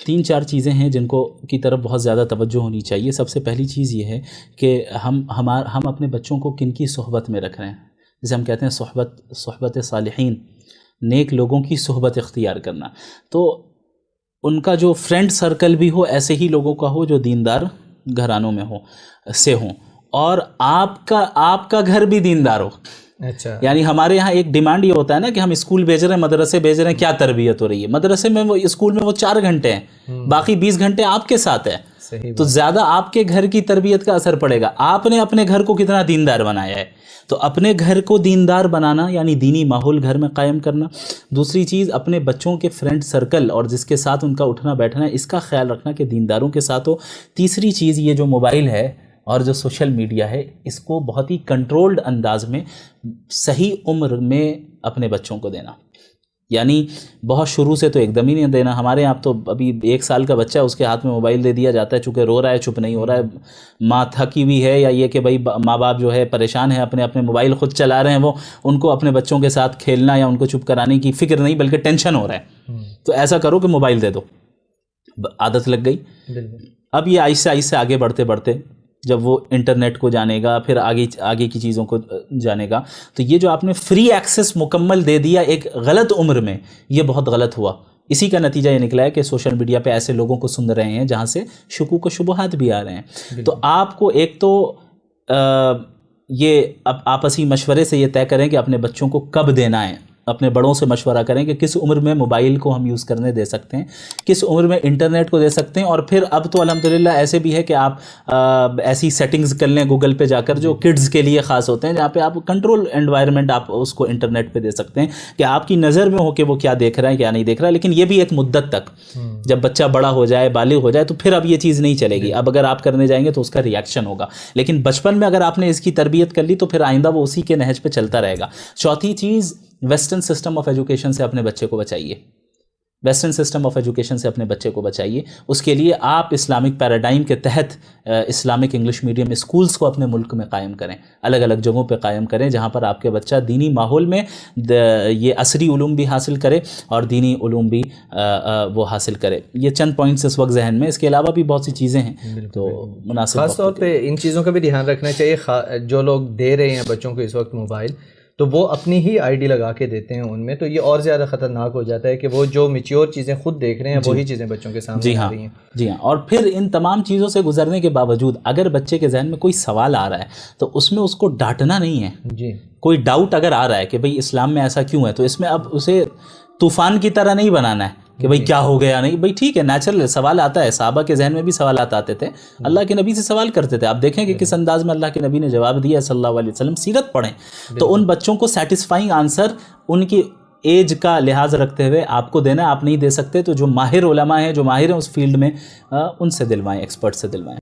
تین چار چیزیں ہیں جن کو کی طرف بہت زیادہ توجہ ہونی چاہیے. سب سے پہلی چیز یہ ہے کہ ہم اپنے بچوں کو کن کی صحبت میں رکھ رہے ہیں. جسے ہم کہتے ہیں صحبت صالحین، نیک لوگوں کی صحبت اختیار کرنا. تو ان کا جو فرینڈ سرکل بھی ہو ایسے ہی لوگوں کا ہو جو دیندار گھرانوں میں ہوں، اور آپ کا گھر بھی دیندار ہو. اچھا، یعنی ہمارے یہاں ایک ڈیمانڈ یہ ہوتا ہے نا کہ ہم اسکول بھیج رہے ہیں، مدرسے بھیج رہے ہیں، کیا تربیت ہو رہی ہے؟ مدرسے میں اسکول میں وہ 4 گھنٹے ہیں، باقی 20 گھنٹے آپ کے ساتھ ہے. تو زیادہ آپ کے گھر کی تربیت کا اثر پڑے گا. آپ نے اپنے گھر کو کتنا دیندار بنایا ہے. تو اپنے گھر کو دیندار بنانا یعنی دینی ماحول گھر میں قائم کرنا. دوسری چیز اپنے بچوں کے فرینڈ سرکل اور جس کے ساتھ ان کا اٹھنا بیٹھنا ہے اس کا خیال رکھنا کہ دینداروں کے ساتھ ہو. تیسری چیز یہ جو موبائل ہے اور جو سوشل میڈیا ہے اس کو بہت ہی کنٹرولڈ انداز میں صحیح عمر میں اپنے بچوں کو دینا. یعنی بہت شروع سے تو ایک دم ہی نہیں دینا. ہمارے یہاں تو ابھی 1 سال کا بچہ ہے اس کے ہاتھ میں موبائل دے دیا جاتا ہے، چونکہ رو رہا ہے، چپ نہیں ہو رہا ہے، ماں تھکی ہوئی ہے، یا یہ کہ بھائی ماں باپ جو ہے پریشان ہیں، اپنے موبائل خود چلا رہے ہیں، وہ ان کو اپنے بچوں کے ساتھ کھیلنا یا ان کو چپ کرانے کی فکر نہیں بلکہ ٹینشن ہو رہا ہے. تو ایسا کرو کہ موبائل دے دو. عادت لگ گئی. اب یہ آہستہ آہستہ آگے بڑھتے جب وہ انٹرنیٹ کو جانے گا، پھر آگے کی چیزوں کو جانے گا، تو یہ جو آپ نے فری ایکسس مکمل دے دیا ایک غلط عمر میں، یہ بہت غلط ہوا. اسی کا نتیجہ یہ نکلا ہے کہ سوشل میڈیا پہ ایسے لوگوں کو سن رہے ہیں جہاں سے شکوک و شبہات بھی آ رہے ہیں. تو آپ کو ایک تو یہ آپسی مشورے سے یہ طے کریں کہ اپنے بچوں کو کب دینا ہے. اپنے بڑوں سے مشورہ کریں کہ کس عمر میں موبائل کو ہم یوز کرنے دے سکتے ہیں، کس عمر میں انٹرنیٹ کو دے سکتے ہیں. اور پھر اب تو الحمدللہ ایسے بھی ہے کہ آپ ایسی سیٹنگز کر لیں گوگل پہ جا کر جو کڈز کے لیے خاص ہوتے ہیں، جہاں پہ آپ کنٹرول انوائرمنٹ آپ اس کو انٹرنیٹ پہ دے سکتے ہیں کہ آپ کی نظر میں ہو کہ وہ کیا دیکھ رہا ہے کیا نہیں دیکھ رہا ہے. لیکن یہ بھی ایک مدت تک، جب بچہ بڑا ہو جائے، بالغ ہو جائے، تو پھر اب یہ چیز نہیں چلے گی. اب اگر آپ کرنے جائیں گے تو اس کا ریئیکشن ہوگا. لیکن بچپن میں اگر آپ نے اس کی تربیت کر لی تو پھر آئندہ وہ اسی کے نہج پہ چلتا رہے گا. چوتھی چیز، ویسٹرن سسٹم آف ایجوکیشن سے اپنے بچے کو بچائیے. ویسٹرن سسٹم آف ایجوکیشن سے اپنے بچے کو بچائیے. اس کے لیے آپ اسلامک پیراڈائم کے تحت اسلامک انگلش میڈیم اسکولز کو اپنے ملک میں قائم کریں، الگ الگ جگہوں پہ قائم کریں جہاں پر آپ کے بچہ دینی ماحول میں یہ عصری علوم بھی حاصل کرے اور دینی علوم بھی وہ حاصل کرے. یہ چند پوائنٹس اس وقت ذہن میں، اس کے علاوہ بھی بہت سی چیزیں ہیں تو مناسب. خاص طور پہ ان چیزوں کا بھی دھیان رکھنا چاہیے. جو لوگ دے رہے ہیں بچوں کو اس وقت موبائل، تو وہ اپنی ہی آئی ڈی لگا کے دیتے ہیں ان میں، تو یہ اور زیادہ خطرناک ہو جاتا ہے کہ وہ جو میچیور چیزیں خود دیکھ رہے ہیں وہی چیزیں بچوں کے سامنے آ رہی ہیں. جی ہاں. اور پھر ان تمام چیزوں سے گزرنے کے باوجود اگر بچے کے ذہن میں کوئی سوال آ رہا ہے تو اس میں اس کو ڈانٹنا نہیں ہے. جی، کوئی ڈاؤٹ اگر آ رہا ہے کہ بھئی اسلام میں ایسا کیوں ہے، تو اس میں اب اسے طوفان کی طرح نہیں بنانا ہے کہ بھئی کیا ہو گیا. نہیں بھئی ٹھیک ہے، نیچرل سوال آتا ہے. صحابہ کے ذہن میں بھی سوالات آتے تھے، اللہ کے نبی سے سوال کرتے تھے. آپ دیکھیں کہ کس انداز میں اللہ کے نبی نے جواب دیا صلی اللہ علیہ وسلم. سیرت پڑھیں تو ان بچوں کو سیٹسفائنگ آنسر ان کی ایج کا لحاظ رکھتے ہوئے آپ کو دینا ہے. آپ نہیں دے سکتے تو جو ماہر علماء ہیں، جو ماہر ہیں اس فیلڈ میں، ان سے دلوائیں، ایکسپرٹ سے دلوائیں.